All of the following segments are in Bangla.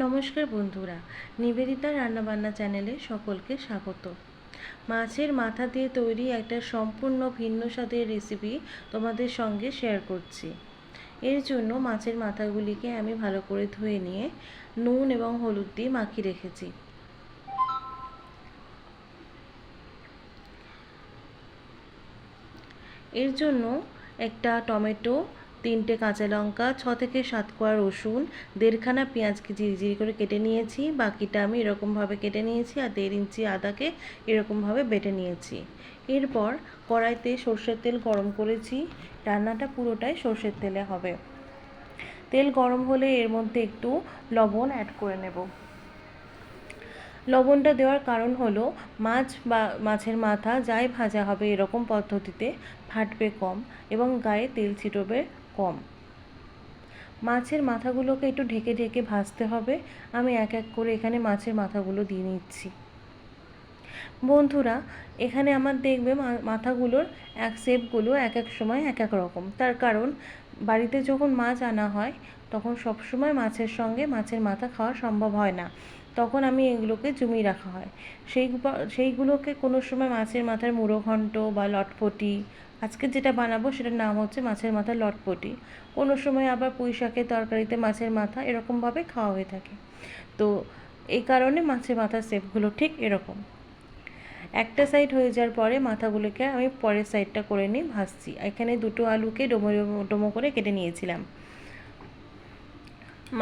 নমস্কার বন্ধুরা, নিবেদিতা রান্নাবান্না চ্যানেলে সকলকে স্বাগত। মাছের মাথা দিয়ে তৈরি একটা সম্পূর্ণ ভিন্ন স্বাদের রেসিপি তোমাদের সঙ্গে শেয়ার করছি। এর জন্য মাছের মাথাগুলিকে আমি ভালো করে ধুয়ে নিয়ে নুন এবং হলুদ দিয়ে মাখিয়ে রেখেছি। এর জন্য একটা টমেটো, 3টে কাঁচা লঙ্কা, 6 থেকে 7 কোয়া রসুন, 1.5খানা পেঁয়াজকে ঝিরিঝিরি করে কেটে নিয়েছি। বাকিটা আমি এরকমভাবে কেটে নিয়েছি আর 1.5 ইঞ্চি আদাকে এরকমভাবে বেটে নিয়েছি। এরপর কড়াইতে সর্ষের তেল গরম করেছি। রান্নাটা পুরোটাই সর্ষের তেলে হবে। তেল গরম হলে এর মধ্যে একটু লবণ অ্যাড করে নেব। লবণটা দেওয়ার কারণ হলো মাছ বা মাছের মাথা যাই ভাজা হবে এরকম পদ্ধতিতে ফাটবে কম এবং গায়ে তেল ছিটবে কম। মাছের মাথাগুলোকে একটু ঢেকে ঢেকে ভাজতে হবে। আমি এক এক করে এখানে মাছের মাথাগুলো দিয়ে নিচ্ছি। বন্ধুরা, এখানে আমার দেখবে মাথাগুলোর শেপগুলো এক এক সময় এক এক রকম। তার কারণ বাড়িতে যখন মাছ আনা হয় তখন সব সময় মাছের সঙ্গে মাছের মাথা খাওয়া সম্ভব হয় না। তখন আমি এগুলোকে জমিয়ে রাখা হয়। সেইগুলোকে কোনো সময় মাছের মাথার মুড়ো ঘন্ট বা লটপটি, আজকে যেটা বানাবো সেটার নাম হচ্ছে মাছের মাথার লটপটি। কোনো সময় আবার পুঁই শাকের তরকারিতে মাছের মাথা এরকমভাবে খাওয়া হয়ে থাকে। তো এই কারণে মাছের মাথার শেপগুলো ঠিক এরকম। একটা সাইড হয়ে যাওয়ার পরে মাথাগুলোকে আমি পরের সাইডটা করে নিয়ে ভাজছি। এখানে 2টো আলুকে ডোমো ডোমো করে কেটে নিয়েছিলাম।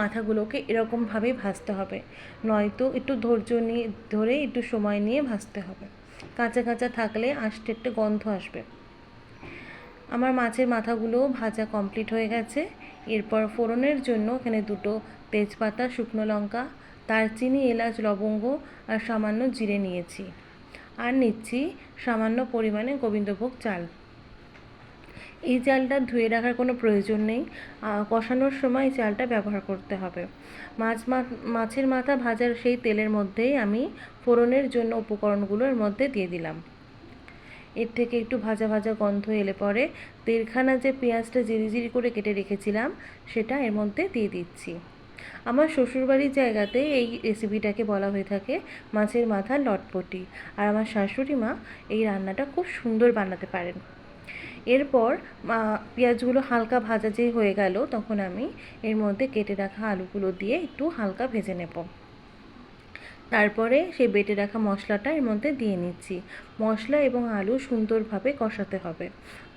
মাথাগুলোকে এরকমভাবেই ভাজতে হবে, নয়তো একটু ধৈর্য নিয়ে ধরে একটু সময় নিয়ে ভাজতে হবে। কাঁচা কাঁচা থাকলে আস্তে একটা গন্ধ আসবে। আমার মাছের মাথাগুলোও ভাজা কমপ্লিট হয়ে গেছে। এরপর ফোড়নের জন্য এখানে 2টো তেজপাতা, শুকনো লঙ্কা, দারচিনি, এলাচ, লবঙ্গ আর সামান্য জিরে নিয়েছি। আর নিচ্ছি সামান্য পরিমাণে গোবিন্দভোগ চাল। এই চালটা ধুয়ে রাখার কোনো প্রয়োজন নেই, কষানোর সময় এই চালটা ব্যবহার করতে হবে। মাছের মাথা ভাজার সেই তেলের মধ্যেই আমি ফোড়নের জন্য উপকরণগুলো এর মধ্যে দিয়ে দিলাম। এর থেকে একটু ভাজা ভাজা গন্ধ এলে পরে 1.5খানা যে পেঁয়াজটা ঝিরিঝিরি করে কেটে রেখেছিলাম সেটা এর মধ্যে দিয়ে দিচ্ছি। আমার শ্বশুরবাড়ির জায়গাতে এই রেসিপিটাকে বলা হয়ে থাকে মাছের মাথার লটপটি, আর আমার শাশুড়ি মা এই রান্নাটা খুব সুন্দর বানাতে পারেন। এরপর পেঁয়াজগুলো হালকা ভাজা যে হয়ে গেল তখন আমি এর মধ্যে কেটে রাখা আলুগুলো দিয়ে একটু হালকা ভেজে নেব। তারপরে সেই বেটে রাখা মশলাটা এর মধ্যে দিয়ে নিচ্ছি। মশলা এবং আলু সুন্দরভাবে কষাতে হবে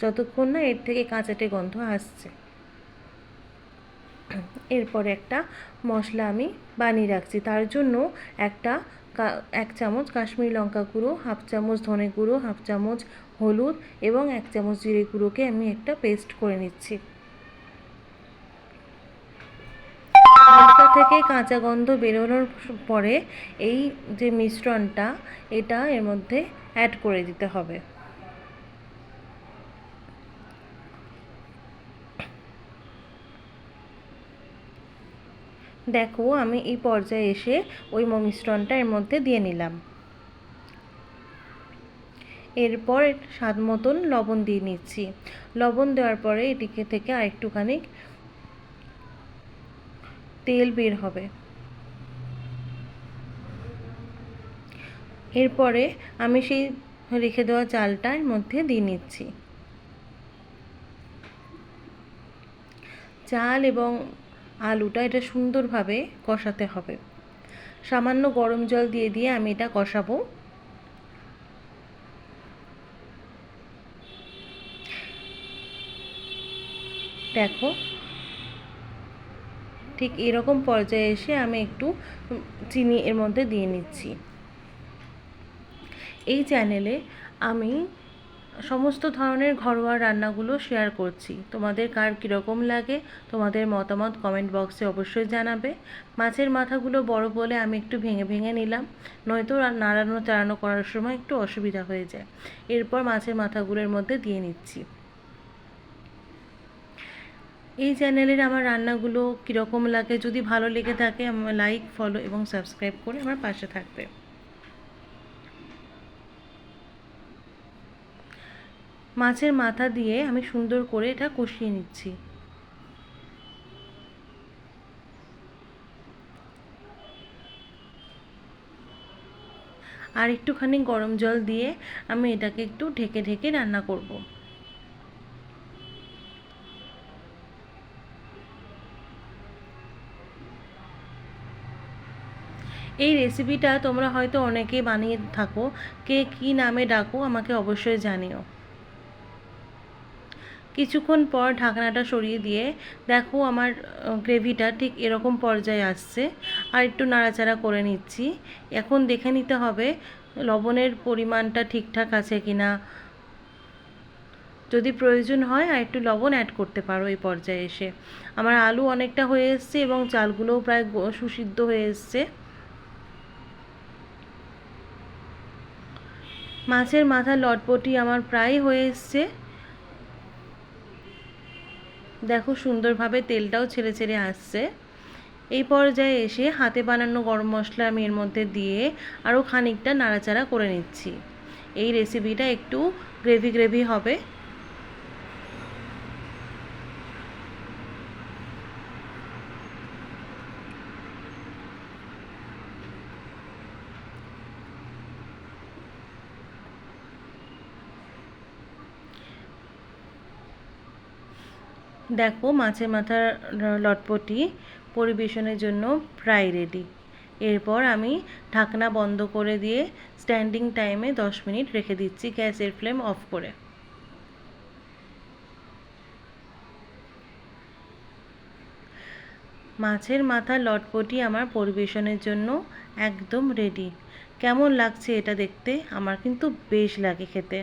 যতক্ষণ না এর থেকে কাঁচাটে গন্ধ আসছে। এরপর একটা মশলা আমি বানিয়ে রাখছি। তার জন্য 1 চামচ কাশ্মীরি লঙ্কা গুঁড়ো, 1/2 চামচ ধনে গুঁড়ো, 1/2 চামচ হলুদ এবং 1 চামচ জিরে গুঁড়োকে আমি একটা পেস্ট করে নিচ্ছি। মশলা থেকে কাঁচা গন্ধ বেরোনোর পরে এই যে মিশ্রণটা এটা এর মধ্যে অ্যাড করে দিতে হবে। দেখো, আমি এই পর্যায়ে এসে ওই মিশ্রণটা এর মধ্যে দিয়ে নিলাম। এরপর স্বাদ মতন লবণ দিয়ে নিচ্ছি। লবণ দেওয়ার পরে এটিকে থেকে আরেকটুখানি তেল বের হবে। এরপরে আমি সেই রেখে দেওয়া চালটা এর মধ্যে দিয়ে নিচ্ছি। চাল এবং আলুটা এটা সুন্দরভাবে কষাতে হবে। সামান্য গরম জল দিয়ে দিয়ে আমি এটা কষাবো। দেখো, ঠিক এরকম পর্যায়ে এসে আমি একটু চিনি এর মধ্যে দিয়ে নিচ্ছি। এই চ্যানেলে আমি সমস্ত ধরনের ঘরোয়া রান্নাগুলো শেয়ার করছি। তোমাদের কার কীরকম লাগে তোমাদের মতামত কমেন্ট বক্সে অবশ্যই জানাবে। মাছের মাথাগুলো বড় বলে আমি একটু ভেঙে ভেঙে নিলাম, নয়তো নাড়ানো চাড়ানো করার সময় একটু অসুবিধা হয়ে যায়। এরপর মাছের মাথাগুলোর মধ্যে দিয়ে নিচ্ছি। এই চ্যানেলের আমার রান্নাগুলো কীরকম লাগে, যদি ভালো লেগে থাকে আমার লাইক, ফলো এবং সাবস্ক্রাইব করে আমার পাশে থাকবে। মাছের মাথা দিয়ে আমি সুন্দর করে এটা কষিয়ে নিচ্ছি। আর একটুখানি গরম জল দিয়ে আমি এটাকে একটু ঢেকে ঢেকে রান্না করব। এই রেসিপিটা তোমরা হয়তো অনেকেই বানিয়ে থাকো, কে কী নামে ডাকো আমাকে অবশ্যই জানিও। কিছুক্ষণ পর ঢাকনাটা সরিয়ে দিয়ে দেখো আমার গ্রেভিটা ঠিক এরকম পর্যায়ে আসছে। আর একটু নাড়াচাড়া করে নিচ্ছি। এখন দেখে নিতে হবে লবণের পরিমাণটা ঠিকঠাক আছে কিনা। যদি প্রয়োজন হয় আর একটু লবণ অ্যাড করতে পারো এই পর্যায়ে এসে। আমার আলু অনেকটা হয়ে এসছে এবং চালগুলোও প্রায় সুসিদ্ধ হয়ে এসছে। মাছের মাথার লটপটি আমার প্রায় হয়ে এসছে। দেখো সুন্দরভাবে তেলটাও ছেড়ে ছেড়ে আসছে। এই পর্যায়ে এসে হাতে বানানো গরম মশলা আমি এর মধ্যে দিয়ে আরও খানিকটা নাড়াচাড়া করে নিচ্ছি। এই রেসিপিটা একটু গ্রেভি গ্রেভি হবে। দেখো মাছের মাথার লটপটি পরিবেশনের জন্য প্রায় রেডি। এরপর আমি ঢাকনা বন্ধ করে দিয়ে স্ট্যান্ডিং টাইমে 10 মিনিট রেখে দিচ্ছি গ্যাসের ফ্লেম অফ করে। মাছের মাথার লটপটি আমার পরিবেশনের জন্য একদম রেডি। কেমন লাগছে এটা দেখতে? আমার কিন্তু বেশ লাগে খেতে।